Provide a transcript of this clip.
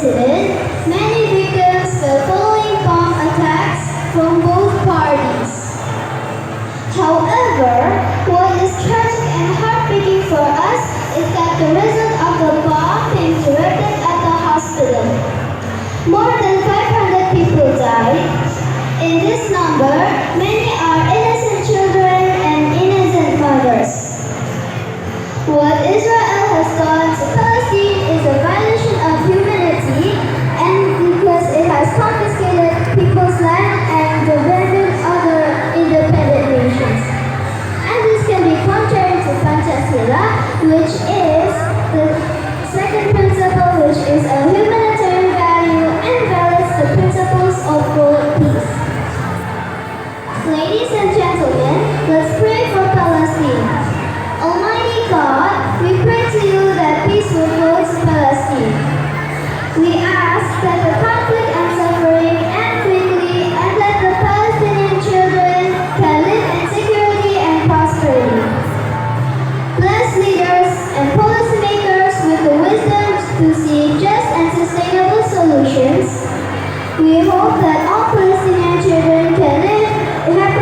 incident, many victims fell following bomb attacks from both parties. However, what is tragic and heartbreaking for us is that the result of the bomb being directed at the hospital. More than 500 people died. In this number, many are innocent children and innocent mothers. What Israel has done to Palestine is a violation of humanity, and because it has confiscated people's land and abandoned other independent nations. And this can be contrary to Pancasila, which is the second principle, which is a humanitarian value and violates the principles of world peace. Ladies and gentlemen, let's pray for Palestine. Almighty God, we pray to you that peace will flow to Palestine. We ask that the conflict and suffering end quickly and that the Palestinian children can live in security and prosperity. Bless leaders and policymakers with the wisdom to see just and sustainable solutions. We hope that all Palestinian children can live happily